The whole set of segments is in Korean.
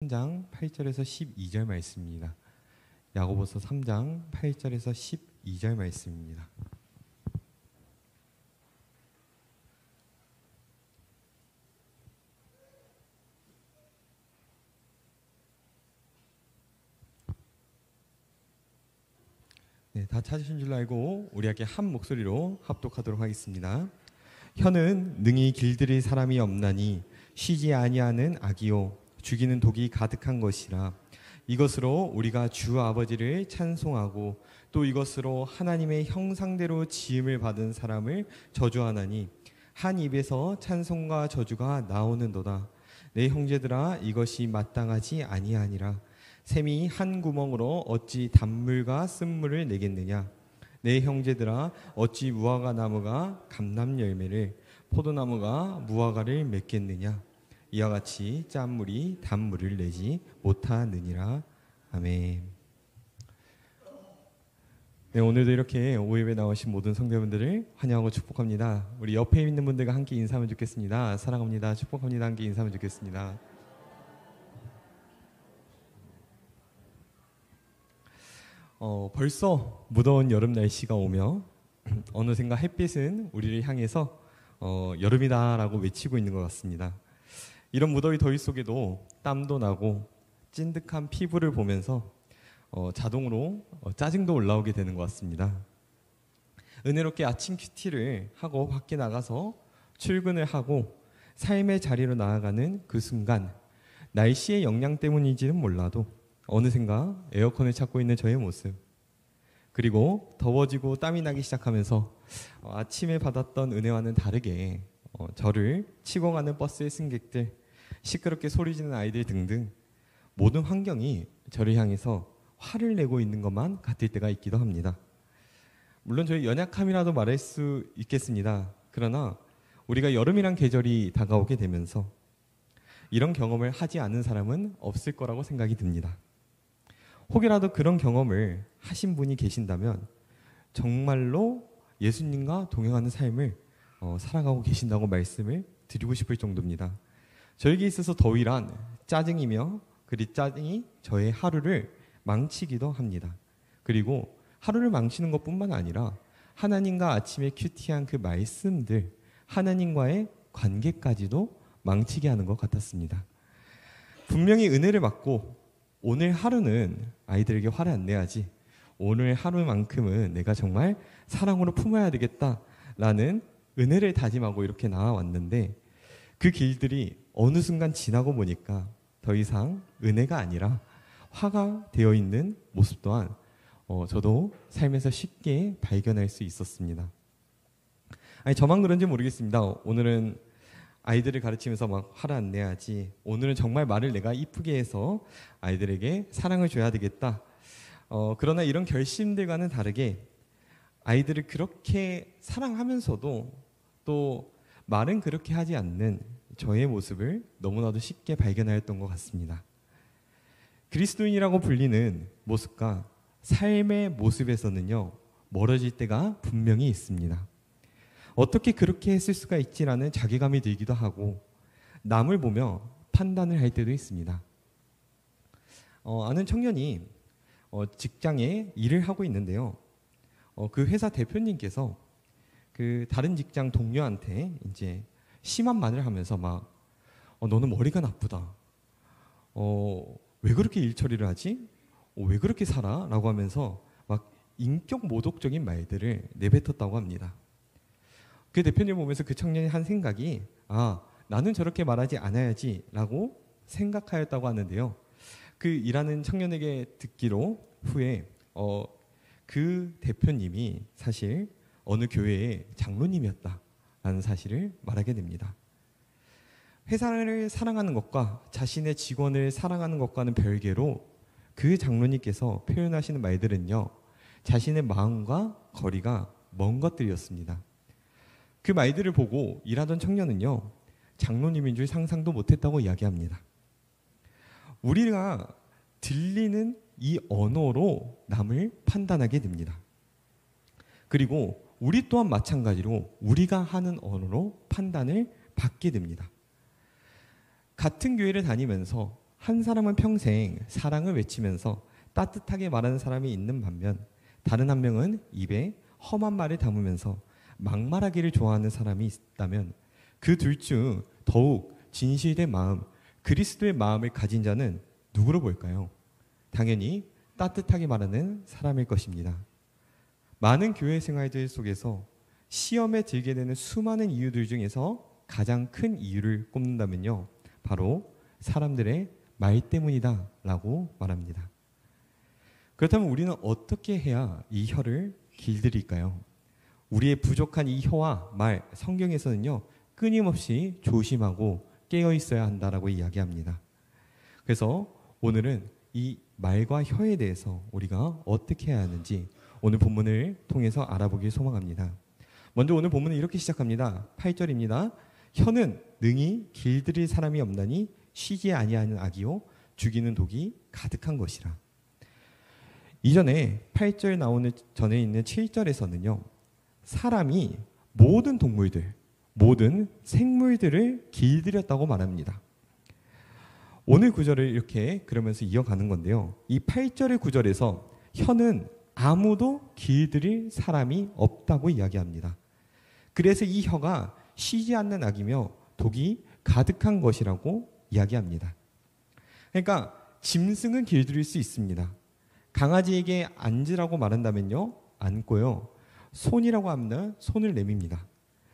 3장 8절에서 12절 말씀입니다. 야고보서 3장 8절에서 12절 말씀입니다. 네, 다 찾으신 줄 알고 우리 함께 한 목소리로 합독하도록 하겠습니다. 혀는 능히 길들일 사람이 없나니 쉬지 아니하는 악이요 죽이는 독이 가득한 것이라. 이것으로 우리가 주 아버지를 찬송하고 또 이것으로 하나님의 형상대로 지음을 받은 사람을 저주하나니 한 입에서 찬송과 저주가 나오는도다. 내 형제들아, 이것이 마땅하지 아니하니라. 샘이 한 구멍으로 어찌 단물과 쓴물을 내겠느냐. 내 형제들아, 어찌 무화과 나무가 감람 열매를, 포도나무가 무화과를 맺겠느냐. 이와 같이 짠물이 단물을 내지 못하느니라. 아멘. 네, 오늘도 이렇게 오예배 나오신 모든 성도분들을 환영하고 축복합니다. 우리 옆에 있는 분들과 함께 인사하면 좋겠습니다. 사랑합니다, 축복합니다, 함께 인사하면 좋겠습니다. 벌써 무더운 여름 날씨가 오며 어느샌가 햇빛은 우리를 향해서 여름이다라고 외치고 있는 것 같습니다. 이런 무더위 더위 속에도 땀도 나고 찐득한 피부를 보면서 자동으로 짜증도 올라오게 되는 것 같습니다. 은혜롭게 아침 큐티를 하고 밖에 나가서 출근을 하고 삶의 자리로 나아가는 그 순간, 날씨의 영향 때문인지는 몰라도 어느샌가 에어컨을 찾고 있는 저의 모습, 그리고 더워지고 땀이 나기 시작하면서 아침에 받았던 은혜와는 다르게 저를 치고 가는 버스의 승객들, 시끄럽게 소리지는 아이들 등등 모든 환경이 저를 향해서 화를 내고 있는 것만 같을 때가 있기도 합니다. 물론 저희 연약함이라도 말할 수 있겠습니다. 그러나 우리가 여름이란 계절이 다가오게 되면서 이런 경험을 하지 않은 사람은 없을 거라고 생각이 듭니다. 혹여라도 그런 경험을 하신 분이 계신다면 정말로 예수님과 동행하는 삶을 살아가고 계신다고 말씀을 드리고 싶을 정도입니다. 저에게 있어서 더위란 짜증이며 그 짜증이 저의 하루를 망치기도 합니다. 그리고 하루를 망치는 것뿐만 아니라 하나님과 아침에 큐티한 그 말씀들, 하나님과의 관계까지도 망치게 하는 것 같았습니다. 분명히 은혜를 받고 오늘 하루는 아이들에게 화를 안 내야지, 오늘 하루만큼은 내가 정말 사랑으로 품어야 되겠다라는 은혜를 다짐하고 이렇게 나와왔는데, 그 길들이 어느 순간 지나고 보니까 더 이상 은혜가 아니라 화가 되어 있는 모습 또한 저도 삶에서 쉽게 발견할 수 있었습니다. 아니, 저만 그런지 모르겠습니다. 오늘은 아이들을 가르치면서 막 화를 안 내야지, 오늘은 정말 말을 내가 이쁘게 해서 아이들에게 사랑을 줘야 되겠다. 그러나 이런 결심들과는 다르게 아이들을 그렇게 사랑하면서도 또 말은 그렇게 하지 않는 저의 모습을 너무나도 쉽게 발견하였던 것 같습니다. 그리스도인이라고 불리는 모습과 삶의 모습에서는요, 멀어질 때가 분명히 있습니다. 어떻게 그렇게 했을 수가 있지라는 자괴감이 들기도 하고 남을 보며 판단을 할 때도 있습니다. 아는 청년이 직장에 일을 하고 있는데요. 그 회사 대표님께서 그 다른 직장 동료한테 이제 심한 말을 하면서 막 너는 머리가 나쁘다. 왜 그렇게 일 처리를 하지? 왜 그렇게 살아? 라고 하면서 막 인격 모독적인 말들을 내뱉었다고 합니다. 그 대표님 보면서 그 청년이 한 생각이, 나는 저렇게 말하지 않아야지 라고 생각하였다고 하는데요. 그 일하는 청년에게 듣기로 후에 그 대표님이 사실 어느 교회의 장로님이었다라는 사실을 말하게 됩니다. 회사를 사랑하는 것과 자신의 직원을 사랑하는 것과는 별개로 그 장로님께서 표현하시는 말들은요, 자신의 마음과 거리가 먼 것들이었습니다. 그 말들을 보고 일하던 청년은요, 장로님인 줄 상상도 못했다고 이야기합니다. 우리가 들리는 이 언어로 남을 판단하게 됩니다. 그리고 우리 또한 마찬가지로 우리가 하는 언어로 판단을 받게 됩니다. 같은 교회를 다니면서 한 사람은 평생 사랑을 외치면서 따뜻하게 말하는 사람이 있는 반면 다른 한 명은 입에 험한 말을 담으면서 막말하기를 좋아하는 사람이 있다면 그 둘 중 더욱 진실된 마음, 그리스도의 마음을 가진 자는 누구로 볼까요? 당연히 따뜻하게 말하는 사람일 것입니다. 많은 교회 생활들 속에서 시험에 들게 되는 수많은 이유들 중에서 가장 큰 이유를 꼽는다면요, 바로 사람들의 말 때문이다 라고 말합니다. 그렇다면 우리는 어떻게 해야 이 혀를 길들일까요? 우리의 부족한 이 혀와 말, 성경에서는요, 끊임없이 조심하고 깨어 있어야 한다라고 이야기합니다. 그래서 오늘은 이 말과 혀에 대해서 우리가 어떻게 해야 하는지 오늘 본문을 통해서 알아보길 소망합니다. 먼저 오늘 본문은 이렇게 시작합니다. 8절입니다. 혀는 능히 길들일 사람이 없나니 쉬지 아니하는 악이요 죽이는 독이 가득한 것이라. 이전에 8절 나오는 전에 있는 7절에서는요. 사람이 모든 동물들, 모든 생물들을 길들였다고 말합니다. 오늘 구절을 이렇게 그러면서 이어가는 건데요. 이 8절의 구절에서 혀는 아무도 길들일 사람이 없다고 이야기합니다. 그래서 이 혀가 쉬지 않는 악이며 독이 가득한 것이라고 이야기합니다. 그러니까 짐승은 길들일 수 있습니다. 강아지에게 앉으라고 말한다면요, 앉고요. 손이라고 하면 손을 내밉니다.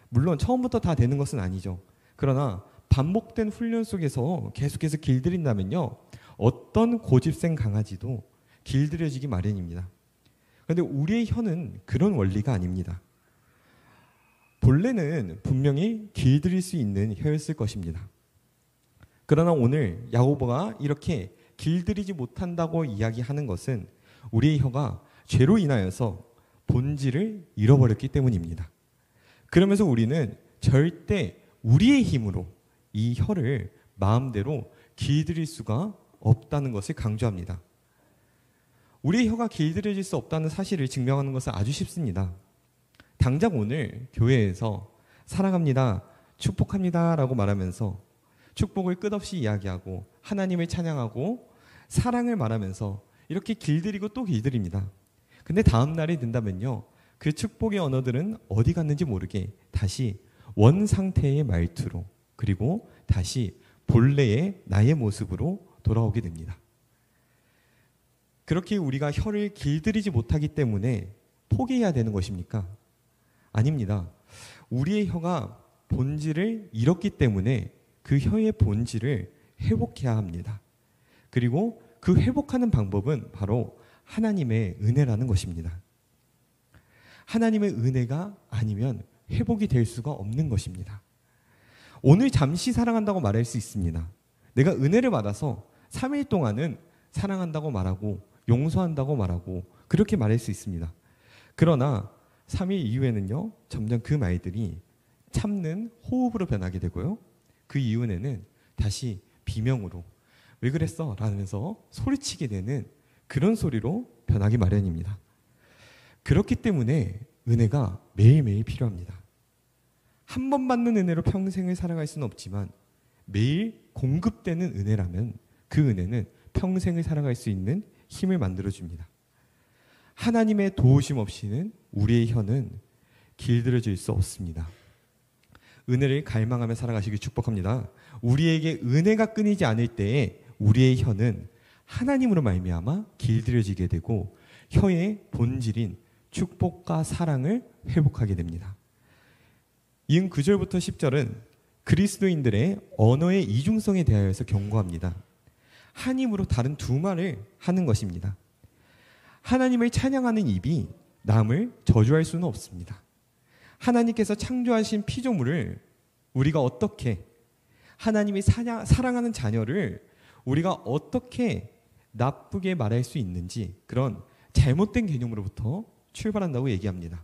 물론 처음부터 다 되는 것은 아니죠. 그러나 반복된 훈련 속에서 계속해서 길들인다면요, 어떤 고집센 강아지도 길들여지기 마련입니다. 그런데 우리의 혀는 그런 원리가 아닙니다. 본래는 분명히 길들일 수 있는 혀였을 것입니다. 그러나 오늘 야고보가 이렇게 길들이지 못한다고 이야기하는 것은 우리의 혀가 죄로 인하여서 본질을 잃어버렸기 때문입니다. 그러면서 우리는 절대 우리의 힘으로 이 혀를 마음대로 길들일 수가 없다는 것을 강조합니다. 우리의 혀가 길들여질 수 없다는 사실을 증명하는 것은 아주 쉽습니다. 당장 오늘 교회에서 사랑합니다, 축복합니다 라고 말하면서 축복을 끝없이 이야기하고 하나님을 찬양하고 사랑을 말하면서 이렇게 길들이고 또 길들입니다. 근데 다음 날이 된다면요, 그 축복의 언어들은 어디 갔는지 모르게 다시 원 상태의 말투로, 그리고 다시 본래의 나의 모습으로 돌아오게 됩니다. 그렇게 우리가 혀를 길들이지 못하기 때문에 포기해야 되는 것입니까? 아닙니다. 우리의 혀가 본질을 잃었기 때문에 그 혀의 본질을 회복해야 합니다. 그리고 그 회복하는 방법은 바로 하나님의 은혜라는 것입니다. 하나님의 은혜가 아니면 회복이 될 수가 없는 것입니다. 오늘 잠시 사랑한다고 말할 수 있습니다. 내가 은혜를 받아서 3일 동안은 사랑한다고 말하고 용서한다고 말하고 그렇게 말할 수 있습니다. 그러나 3일 이후에는요, 점점 그 말들이 참는 호흡으로 변하게 되고요. 그 이후에는 다시 비명으로 왜 그랬어? 라면서 소리치게 되는 그런 소리로 변하기 마련입니다. 그렇기 때문에 은혜가 매일매일 필요합니다. 한 번 받는 은혜로 평생을 살아갈 수는 없지만 매일 공급되는 은혜라면 그 은혜는 평생을 살아갈 수 있는 힘을 만들어줍니다. 하나님의 도우심 없이는 우리의 혀는 길들여질 수 없습니다. 은혜를 갈망하며 살아가시길 축복합니다. 우리에게 은혜가 끊이지 않을 때에 우리의 혀는 하나님으로 말미암아 길들여지게 되고 혀의 본질인 축복과 사랑을 회복하게 됩니다. 이은 9절부터 10절은 그리스도인들의 언어의 이중성에 대하여서 경고합니다. 한 힘으로 다른 두 말을 하는 것입니다. 하나님을 찬양하는 입이 남을 저주할 수는 없습니다. 하나님께서 창조하신 피조물을 우리가 어떻게, 하나님이 사랑하는 자녀를 우리가 어떻게 나쁘게 말할 수 있는지, 그런 잘못된 개념으로부터 출발한다고 얘기합니다.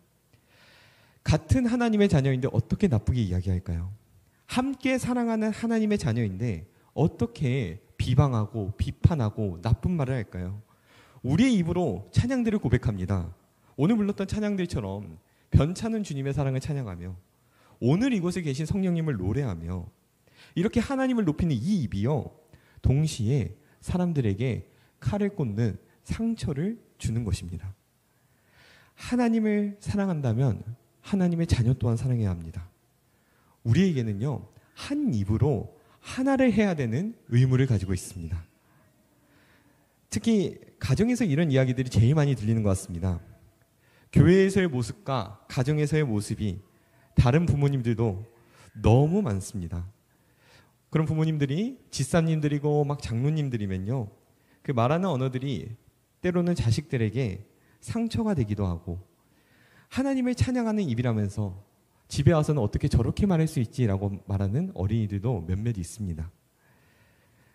같은 하나님의 자녀인데 어떻게 나쁘게 이야기할까요? 함께 사랑하는 하나님의 자녀인데 어떻게 비방하고 비판하고 나쁜 말을 할까요? 우리의 입으로 찬양들을 고백합니다. 오늘 불렀던 찬양들처럼 변찮은 주님의 사랑을 찬양하며 오늘 이곳에 계신 성령님을 노래하며 이렇게 하나님을 높이는 이 입이요, 동시에 사람들에게 칼을 꽂는 상처를 주는 것입니다. 하나님을 사랑한다면 하나님의 자녀 또한 사랑해야 합니다. 우리에게는요, 한 입으로 하나를 해야 되는 의무를 가지고 있습니다. 특히 가정에서 이런 이야기들이 제일 많이 들리는 것 같습니다. 교회에서의 모습과 가정에서의 모습이 다른 부모님들도 너무 많습니다. 그런 부모님들이 집사님들이고 막 장로님들이면요, 그 말하는 언어들이 때로는 자식들에게 상처가 되기도 하고, 하나님을 찬양하는 입이라면서 집에 와서는 어떻게 저렇게 말할 수 있지라고 말하는 어린이들도 몇몇 있습니다.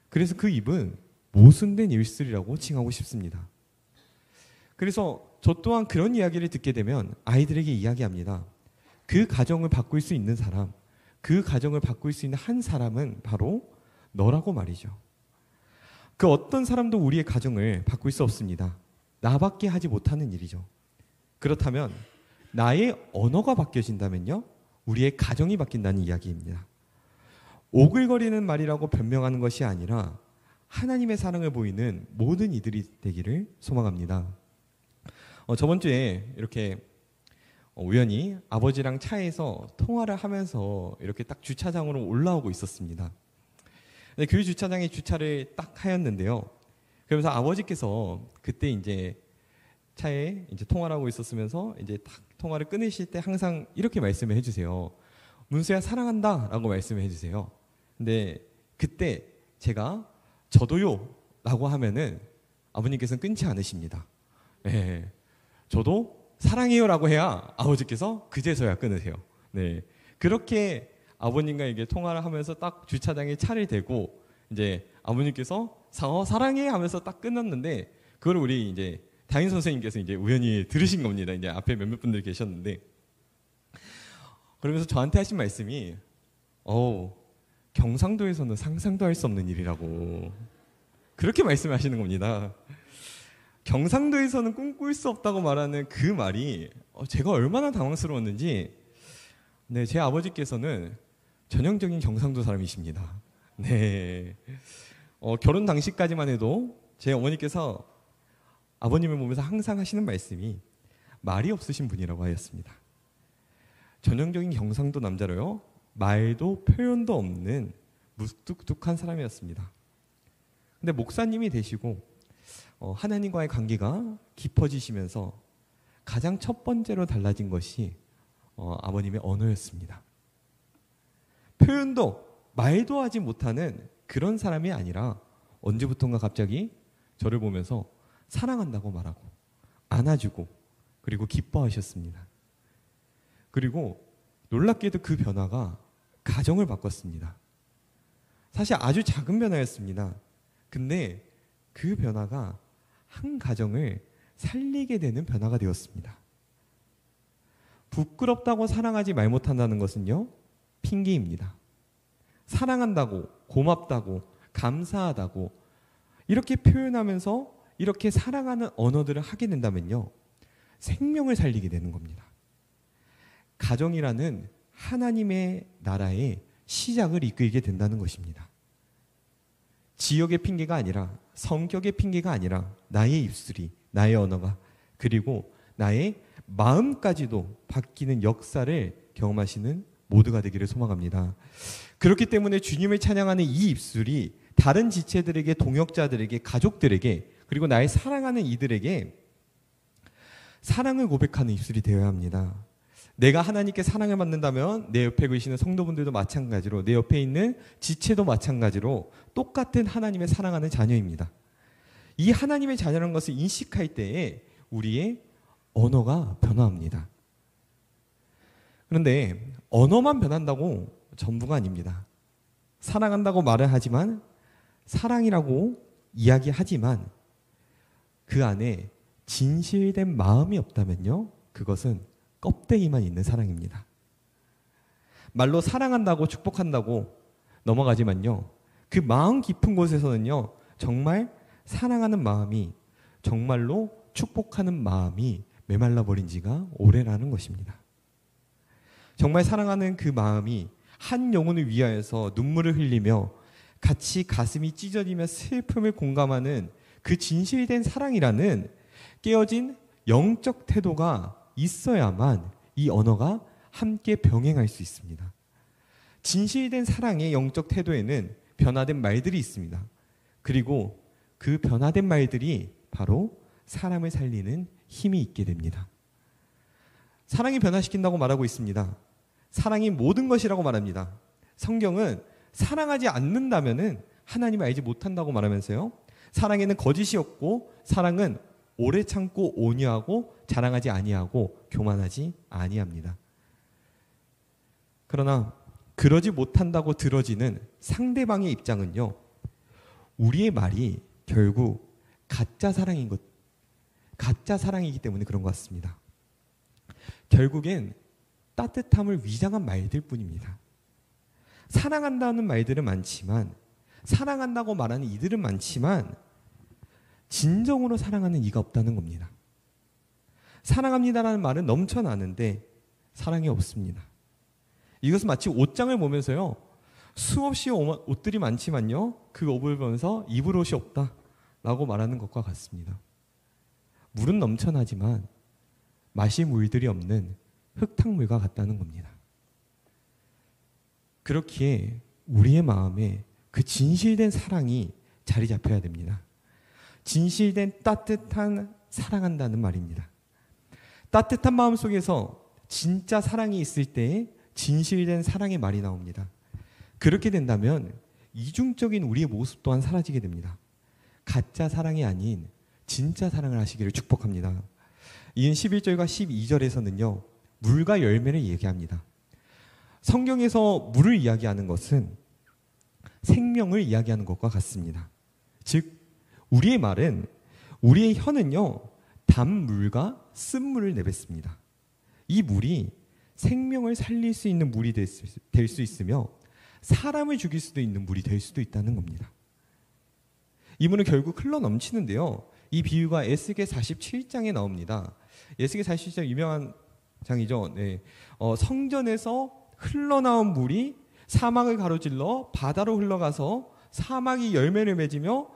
그래서 그 입은 모순된 입술이라고 칭하고 싶습니다. 그래서 저 또한 그런 이야기를 듣게 되면 아이들에게 이야기합니다. 그 가정을 바꿀 수 있는 사람, 그 가정을 바꿀 수 있는 한 사람은 바로 너라고 말이죠. 그 어떤 사람도 우리의 가정을 바꿀 수 없습니다. 나밖에 하지 못하는 일이죠. 그렇다면 나의 언어가 바뀌어진다면요, 우리의 가정이 바뀐다는 이야기입니다. 오글거리는 말이라고 변명하는 것이 아니라 하나님의 사랑을 보이는 모든 이들이 되기를 소망합니다. 저번 주에 이렇게 우연히 아버지랑 차에서 통화를 하면서 이렇게 딱 주차장으로 올라오고 있었습니다. 근데 그 주차장에 주차를 딱 하였는데요. 그러면서 아버지께서 그때 이제 차에 이제 통화를 하고 있었으면서 이제 딱 통화를 끊으실 때 항상 이렇게 말씀을 해주세요. 문수야 사랑한다 라고 말씀을 해주세요. 근데 그때 제가 저도요 라고 하면은 아버님께서는 끊지 않으십니다. 네, 저도 사랑해요 라고 해야 아버지께서 그제서야 끊으세요. 네, 그렇게 아버님과 이게 통화를 하면서 딱 주차장에 차를 대고 이제 아버님께서 사랑해 하면서 딱 끊었는데, 그걸 우리 이제 담임 선생님께서 이제 우연히 들으신 겁니다. 이제 앞에 몇몇 분들이 계셨는데, 그러면서 저한테 하신 말씀이 경상도에서는 상상도 할 수 없는 일이라고 그렇게 말씀하시는 겁니다. 경상도에서는 꿈꿀 수 없다고 말하는 그 말이 제가 얼마나 당황스러웠는지, 네, 제 아버지께서는 전형적인 경상도 사람이십니다. 네, 결혼 당시까지만 해도 제 어머니께서 아버님을 보면서 항상 하시는 말씀이 말이 없으신 분이라고 하였습니다. 전형적인 경상도 남자로요, 말도 표현도 없는 무뚝뚝한 사람이었습니다. 근데 목사님이 되시고 하나님과의 관계가 깊어지시면서 가장 첫 번째로 달라진 것이 아버님의 언어였습니다. 표현도 말도 하지 못하는 그런 사람이 아니라 언제부턴가 갑자기 저를 보면서 사랑한다고 말하고 안아주고 그리고 기뻐하셨습니다. 그리고 놀랍게도 그 변화가 가정을 바꿨습니다. 사실 아주 작은 변화였습니다. 근데 그 변화가 한 가정을 살리게 되는 변화가 되었습니다. 부끄럽다고 사랑하지 말 못한다는 것은요, 핑계입니다. 사랑한다고, 고맙다고, 감사하다고 이렇게 표현하면서 이렇게 사랑하는 언어들을 하게 된다면요, 생명을 살리게 되는 겁니다. 가정이라는 하나님의 나라의 시작을 이끌게 된다는 것입니다. 지역의 핑계가 아니라, 성격의 핑계가 아니라 나의 입술이, 나의 언어가, 그리고 나의 마음까지도 바뀌는 역사를 경험하시는 모두가 되기를 소망합니다. 그렇기 때문에 주님을 찬양하는 이 입술이 다른 지체들에게, 동역자들에게, 가족들에게, 그리고 나의 사랑하는 이들에게 사랑을 고백하는 입술이 되어야 합니다. 내가 하나님께 사랑을 받는다면 내 옆에 계시는 성도분들도 마찬가지로, 내 옆에 있는 지체도 마찬가지로 똑같은 하나님의 사랑하는 자녀입니다. 이 하나님의 자녀라는 것을 인식할 때에 우리의 언어가 변화합니다. 그런데 언어만 변한다고 전부가 아닙니다. 사랑한다고 말을 하지만, 사랑이라고 이야기하지만 그 안에 진실된 마음이 없다면요, 그것은 껍데기만 있는 사랑입니다. 말로 사랑한다고 축복한다고 넘어가지만요, 그 마음 깊은 곳에서는요, 정말 사랑하는 마음이, 정말로 축복하는 마음이 메말라 버린 지가 오래라는 것입니다. 정말 사랑하는 그 마음이 한 영혼을 위하여서 눈물을 흘리며 같이 가슴이 찢어지며 슬픔을 공감하는 그 진실된 사랑이라는 깨어진 영적 태도가 있어야만 이 언어가 함께 병행할 수 있습니다. 진실된 사랑의 영적 태도에는 변화된 말들이 있습니다. 그리고 그 변화된 말들이 바로 사람을 살리는 힘이 있게 됩니다. 사랑이 변화시킨다고 말하고 있습니다. 사랑이 모든 것이라고 말합니다. 성경은 사랑하지 않는다면은 하나님을 알지 못한다고 말하면서요. 사랑에는 거짓이 없고 사랑은 오래 참고 온유하고 자랑하지 아니하고 교만하지 아니합니다. 그러나 그러지 못한다고 들어지는 상대방의 입장은요. 우리의 말이 결국 가짜 사랑이기 때문에 그런 것 같습니다. 결국엔 따뜻함을 위장한 말들 뿐입니다. 사랑한다는 말들은 많지만, 사랑한다고 말하는 이들은 많지만 진정으로 사랑하는 이가 없다는 겁니다. 사랑합니다라는 말은 넘쳐나는데 사랑이 없습니다. 이것은 마치 옷장을 보면서요. 수없이 옷들이 많지만요. 그 옷을 보면서 입을 옷이 없다라고 말하는 것과 같습니다. 물은 넘쳐나지만 마실 물들이 없는 흙탕물과 같다는 겁니다. 그렇기에 우리의 마음에 그 진실된 사랑이 자리 잡혀야 됩니다. 진실된 따뜻한 사랑한다는 말입니다. 따뜻한 마음 속에서 진짜 사랑이 있을 때에 진실된 사랑의 말이 나옵니다. 그렇게 된다면 이중적인 우리의 모습 또한 사라지게 됩니다. 가짜 사랑이 아닌 진짜 사랑을 하시기를 축복합니다. 이은 11절과 12절에서는요. 물과 열매를 얘기합니다. 성경에서 물을 이야기하는 것은 생명을 이야기하는 것과 같습니다. 즉 우리의 말은, 우리의 혀는요. 단물과 쓴물을 내뱉습니다. 이 물이 생명을 살릴 수 있는 물이 될 수 있으며 사람을 죽일 수도 있는 물이 될 수도 있다는 겁니다. 이 물은 결국 흘러 넘치는데요. 이 비유가 에스겔 47장에 나옵니다. 에스겔 47장 유명한 장이죠. 네. 성전에서 흘러나온 물이 사막을 가로질러 바다로 흘러가서 사막이 열매를 맺으며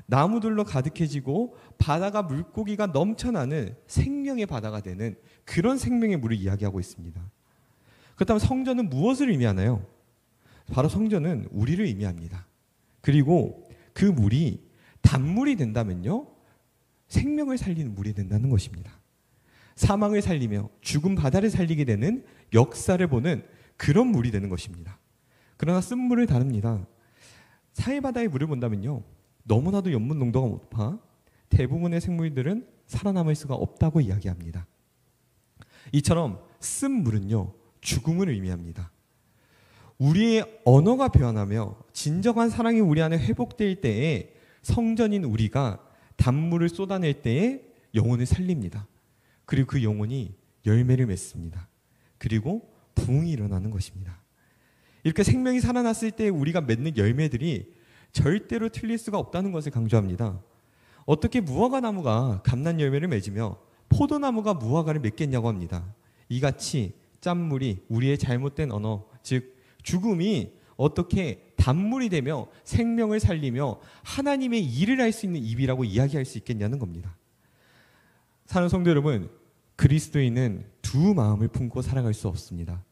나무들로 가득해지고 바다가 물고기가 넘쳐나는 생명의 바다가 되는 그런 생명의 물을 이야기하고 있습니다. 그렇다면 성전은 무엇을 의미하나요? 바로 성전은 우리를 의미합니다. 그리고 그 물이 단물이 된다면요. 생명을 살리는 물이 된다는 것입니다. 사망을 살리며 죽은 바다를 살리게 되는 역사를 보는 그런 물이 되는 것입니다. 그러나 쓴물을 다릅니다. 사해바다의 물을 본다면요. 너무나도 염분 농도가 높아 대부분의 생물들은 살아남을 수가 없다고 이야기합니다. 이처럼 쓴 물은요. 죽음을 의미합니다. 우리의 언어가 변하며 진정한 사랑이 우리 안에 회복될 때에 성전인 우리가 단물을 쏟아낼 때에 영혼을 살립니다. 그리고 그 영혼이 열매를 맺습니다. 그리고 부흥이 일어나는 것입니다. 이렇게 생명이 살아났을 때 우리가 맺는 열매들이 절대로 틀릴 수가 없다는 것을 강조합니다. 어떻게 무화과 나무가 감난 열매를 맺으며 포도나무가 무화과를 맺겠냐고 합니다. 이같이 짠물이 우리의 잘못된 언어, 즉 죽음이 어떻게 단물이 되며 생명을 살리며 하나님의 일을 할 수 있는 입이라고 이야기할 수 있겠냐는 겁니다. 사랑하는 성도 여러분, 그리스도인은 두 마음을 품고 살아갈 수 없습니다.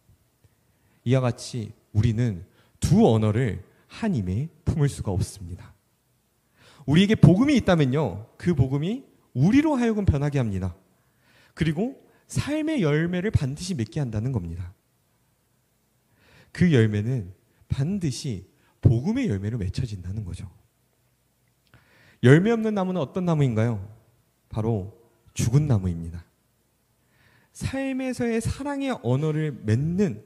이와 같이 우리는 두 언어를 한 힘에 품을 수가 없습니다. 우리에게 복음이 있다면요. 그 복음이 우리로 하여금 변하게 합니다. 그리고 삶의 열매를 반드시 맺게 한다는 겁니다. 그 열매는 반드시 복음의 열매로 맺혀진다는 거죠. 열매 없는 나무는 어떤 나무인가요? 바로 죽은 나무입니다. 삶에서의 사랑의 언어를 맺는,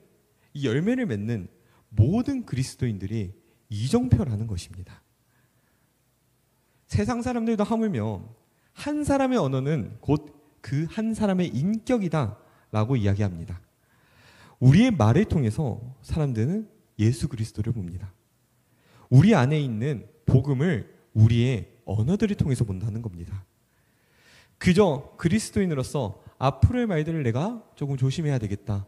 이 열매를 맺는 모든 그리스도인들이 이정표라는 것입니다. 세상 사람들도 하물며 한 사람의 언어는 곧 그 한 사람의 인격이다 라고 이야기합니다. 우리의 말을 통해서 사람들은 예수 그리스도를 봅니다. 우리 안에 있는 복음을 우리의 언어들을 통해서 본다는 겁니다. 그저 그리스도인으로서 앞으로의 말들을 내가 조금 조심해야 되겠다.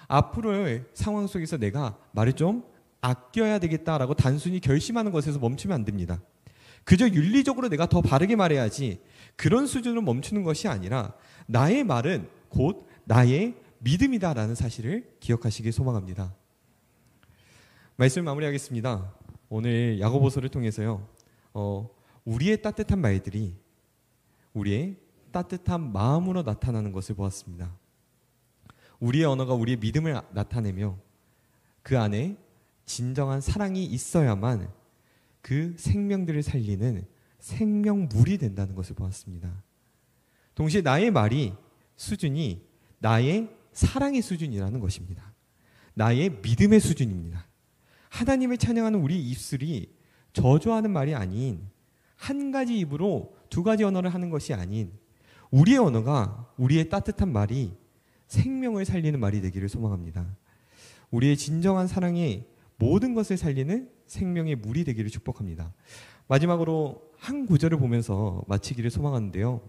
앞으로의 상황 속에서 내가 말을 좀 아껴야 되겠다라고 단순히 결심하는 것에서 멈추면 안 됩니다. 그저 윤리적으로 내가 더 바르게 말해야지 그런 수준으로 멈추는 것이 아니라 나의 말은 곧 나의 믿음이다라는 사실을 기억하시길 소망합니다. 말씀을 마무리하겠습니다. 오늘 야고보서를 통해서요. 우리의 따뜻한 말들이 우리의 따뜻한 마음으로 나타나는 것을 보았습니다. 우리의 언어가 우리의 믿음을 나타내며 그 안에 진정한 사랑이 있어야만 그 생명들을 살리는 생명물이 된다는 것을 보았습니다. 동시에 나의 말이 수준이 나의 사랑의 수준이라는 것입니다. 나의 믿음의 수준입니다. 하나님을 찬양하는 우리 입술이 저주하는 말이 아닌 한 가지 입으로 두 가지 언어를 하는 것이 아닌 우리의 언어가 우리의 따뜻한 말이 생명을 살리는 말이 되기를 소망합니다. 우리의 진정한 사랑이 모든 것을 살리는 생명의 물이 되기를 축복합니다. 마지막으로 한 구절을 보면서 마치기를 소망하는데요.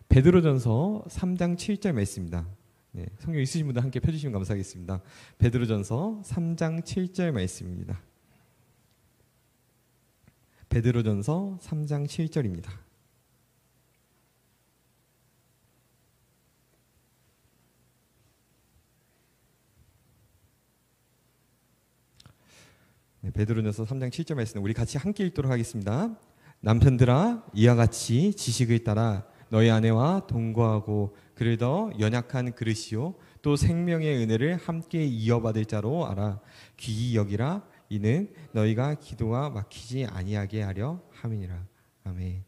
베드로전서 3장 7절 말씀입니다. 네, 성경 있으신 분들 함께 펴주시면 감사하겠습니다. 베드로전서 3장 7절 말씀입니다. 베드로전서 3장 7절입니다. 네, 베드로전서 3장 7절 말씀 우리 같이 함께 읽도록 하겠습니다. 남편들아 이와 같이 지식을 따라 너희 아내와 동거하고 그를 더 연약한 그릇이요 또 생명의 은혜를 함께 이어받을 자로 알아 귀히 여기라 이는 너희가 기도가 막히지 아니하게 하려 함이니라. 아멘.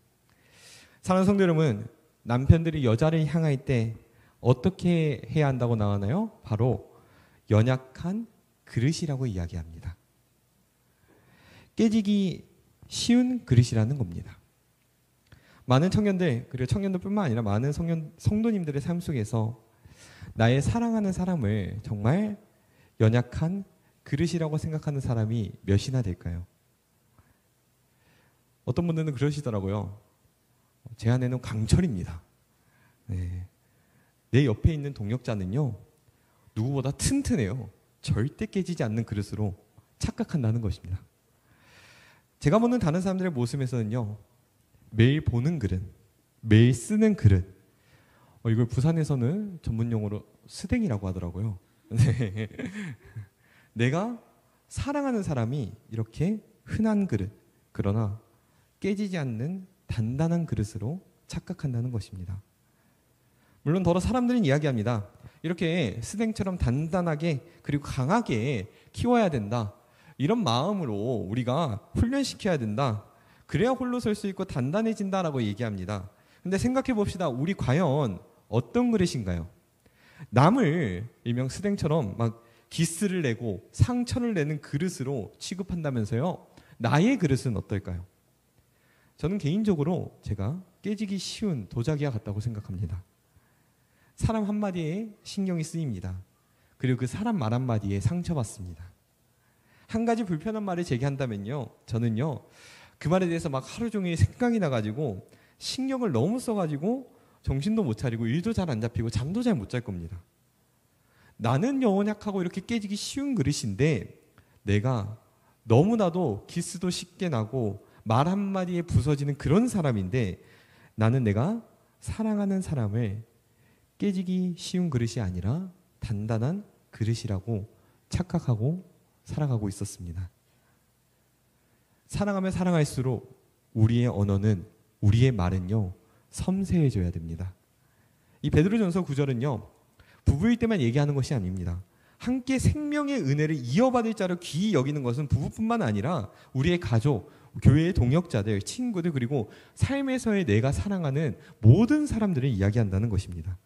사랑하는 성도 여러분, 남편들이 여자를 향할 때 어떻게 해야 한다고 나오나요? 바로 연약한 그릇이라고 이야기합니다. 깨지기 쉬운 그릇이라는 겁니다. 많은 청년들, 그리고 청년들뿐만 아니라 많은 성도님들의 삶 속에서 나의 사랑하는 사람을 정말 연약한 그릇이라고 생각하는 사람이 몇이나 될까요? 어떤 분들은 그러시더라고요. 제 아내는 강철입니다. 네. 내 옆에 있는 동역자는요, 누구보다 튼튼해요. 절대 깨지지 않는 그릇으로 착각한다는 것입니다. 제가 보는 다른 사람들의 모습에서는요, 매일 보는 그릇, 매일 쓰는 그릇, 이걸 부산에서는 전문 용어로 스댕이라고 하더라고요. 네. 내가 사랑하는 사람이 이렇게 흔한 그릇, 그러나 깨지지 않는 단단한 그릇으로 착각한다는 것입니다. 물론 더러 사람들은 이야기합니다. 이렇게 스댕처럼 단단하게 그리고 강하게 키워야 된다. 이런 마음으로 우리가 훈련시켜야 된다. 그래야 홀로 설 수 있고 단단해진다라고 얘기합니다. 근데 생각해 봅시다. 우리 과연 어떤 그릇인가요? 남을 일명 스댕처럼 막 기스를 내고 상처를 내는 그릇으로 취급한다면서요. 나의 그릇은 어떨까요? 저는 개인적으로 제가 깨지기 쉬운 도자기와 같다고 생각합니다. 사람 한마디에 신경이 쓰입니다. 그리고 그 사람 말 한마디에 상처받습니다. 한 가지 불편한 말을 제기한다면요. 저는요. 그 말에 대해서 막 하루 종일 생각이 나가지고 신경을 너무 써가지고 정신도 못 차리고 일도 잘 안 잡히고 잠도 잘 못 잘 겁니다. 나는 연약하고 이렇게 깨지기 쉬운 그릇인데 내가 너무나도 기스도 쉽게 나고 말 한마디에 부서지는 그런 사람인데 나는 내가 사랑하는 사람을 깨지기 쉬운 그릇이 아니라 단단한 그릇이라고 착각하고 살아가고 있었습니다. 사랑하면 사랑할수록 우리의 언어는, 우리의 말은요, 섬세해져야 됩니다. 이 베드로전서 9절은요, 부부일 때만 얘기하는 것이 아닙니다. 함께 생명의 은혜를 이어받을 자로 귀히 여기는 것은 부부뿐만 아니라 우리의 가족, 교회의 동역자들, 친구들, 그리고 삶에서의 내가 사랑하는 모든 사람들을 이야기한다는 것입니다.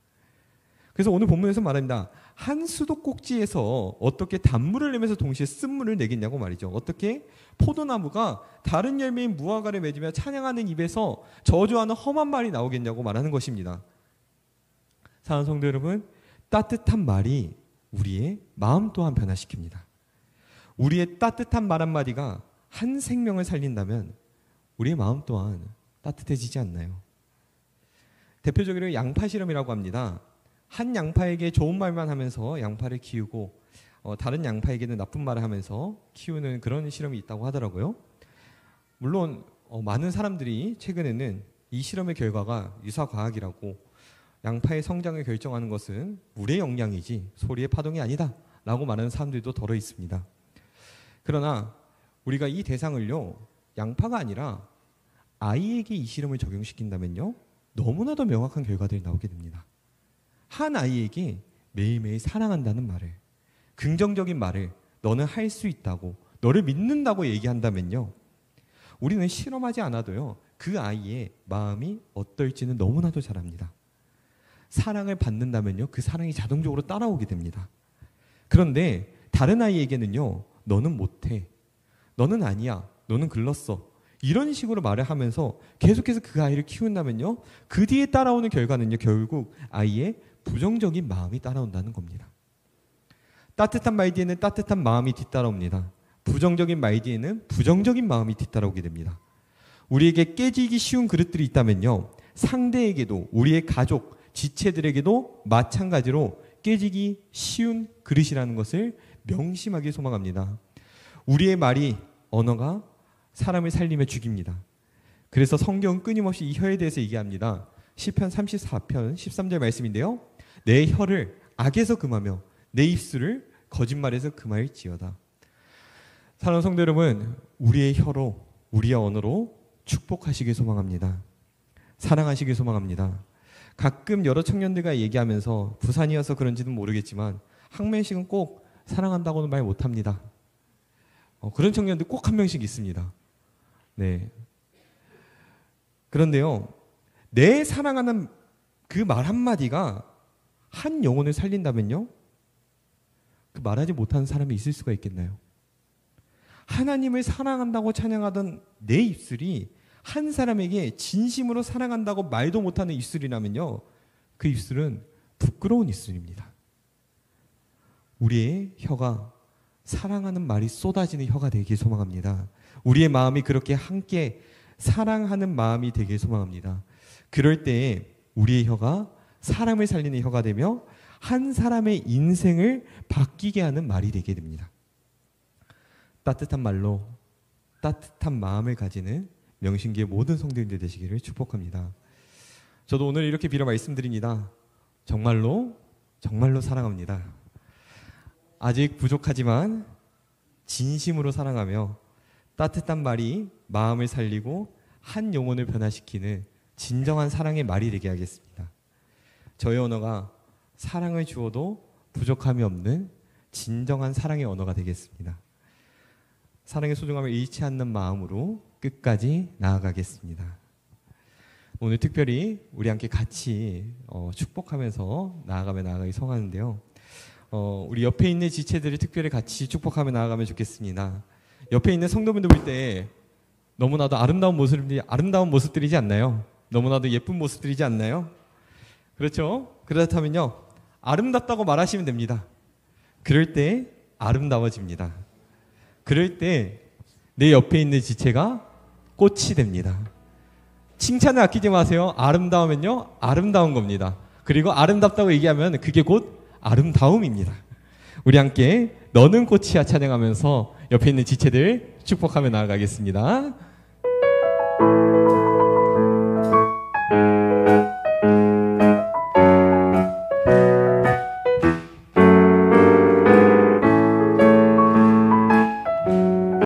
그래서 오늘 본문에서 말합니다. 한 수도꼭지에서 어떻게 단물을 내면서 동시에 쓴물을 내겠냐고 말이죠. 어떻게 포도나무가 다른 열매인 무화과를 맺으며 찬양하는 입에서 저주하는 험한 말이 나오겠냐고 말하는 것입니다. 사랑하는 성도 여러분, 따뜻한 말이 우리의 마음 또한 변화시킵니다. 우리의 따뜻한 말 한마디가 한 생명을 살린다면 우리의 마음 또한 따뜻해지지 않나요? 대표적으로 양파 실험이라고 합니다. 한 양파에게 좋은 말만 하면서 양파를 키우고 다른 양파에게는 나쁜 말을 하면서 키우는 그런 실험이 있다고 하더라고요. 물론 많은 사람들이 최근에는 이 실험의 결과가 유사과학이라고 양파의 성장을 결정하는 것은 물의 영향이지 소리의 파동이 아니다 라고 말하는 사람들도 더러 있습니다. 그러나 우리가 이 대상을요, 양파가 아니라 아이에게 이 실험을 적용시킨다면요, 너무나도 명확한 결과들이 나오게 됩니다. 한 아이에게 매일매일 사랑한다는 말을, 긍정적인 말을, 너는 할 수 있다고, 너를 믿는다고 얘기한다면요, 우리는 실험하지 않아도요, 그 아이의 마음이 어떨지는 너무나도 잘 압니다. 사랑을 받는다면요, 그 사랑이 자동적으로 따라오게 됩니다. 그런데 다른 아이에게는요, 너는 못해, 너는 아니야, 너는 글렀어, 이런 식으로 말을 하면서 계속해서 그 아이를 키운다면요, 그 뒤에 따라오는 결과는요, 결국 아이의 부정적인 마음이 따라온다는 겁니다. 따뜻한 말 뒤에는 따뜻한 마음이 뒤따라옵니다. 부정적인 말 뒤에는 부정적인 마음이 뒤따라오게 됩니다. 우리에게 깨지기 쉬운 그릇들이 있다면요, 상대에게도, 우리의 가족, 지체들에게도 마찬가지로 깨지기 쉬운 그릇이라는 것을 명심하기 소망합니다. 우리의 말이, 언어가 사람을 살리며 죽입니다. 그래서 성경은 끊임없이 이 혀에 대해서 얘기합니다. 시편 34편 13절 말씀인데요, 내 혀를 악에서 금하며 내 입술을 거짓말에서 금할지어다. 사랑하는 성도 여러분, 우리의 혀로, 우리의 언어로 축복하시길 소망합니다. 사랑하시길 소망합니다. 가끔 여러 청년들과 얘기하면서, 부산이어서 그런지는 모르겠지만 한 명씩은 꼭 사랑한다고는 말 못합니다. 그런 청년들 꼭 한 명씩 있습니다. 네. 그런데요, 내 사랑하는 그 말 한마디가 한 영혼을 살린다면요, 그 말하지 못하는 사람이 있을 수가 있겠나요? 하나님을 사랑한다고 찬양하던 내 입술이 한 사람에게 진심으로 사랑한다고 말도 못하는 입술이라면요, 그 입술은 부끄러운 입술입니다. 우리의 혀가 사랑하는 말이 쏟아지는 혀가 되길 소망합니다. 우리의 마음이 그렇게 함께 사랑하는 마음이 되길 소망합니다. 그럴 때에 우리의 혀가 사람을 살리는 혀가 되며 한 사람의 인생을 바뀌게 하는 말이 되게 됩니다. 따뜻한 말로 따뜻한 마음을 가지는 명신기의 모든 성도님들 되시기를 축복합니다. 저도 오늘 이렇게 빌어 말씀드립니다. 정말로 정말로 사랑합니다. 아직 부족하지만 진심으로 사랑하며 따뜻한 말이 마음을 살리고 한 영혼을 변화시키는 진정한 사랑의 말이 되게 하겠습니다. 저의 언어가 사랑을 주어도 부족함이 없는 진정한 사랑의 언어가 되겠습니다. 사랑의 소중함을 잃지 않는 마음으로 끝까지 나아가겠습니다. 오늘 특별히 우리 함께 같이 축복하면서 나아가기 성하는데요. 우리 옆에 있는 지체들이 특별히 같이 축복하며 나아가면 좋겠습니다. 옆에 있는 성도분들 볼 때 너무나도 아름다운 모습들이지 않나요? 너무나도 예쁜 모습들이지 않나요? 그렇죠? 그렇다면요, 아름답다고 말하시면 됩니다. 그럴 때 아름다워집니다. 그럴 때 내 옆에 있는 지체가 꽃이 됩니다. 칭찬을 아끼지 마세요. 아름다우면요, 아름다운 겁니다. 그리고 아름답다고 얘기하면 그게 곧 아름다움입니다. 우리 함께 너는 꽃이야 찬양하면서 옆에 있는 지체들 축복하며 나아가겠습니다.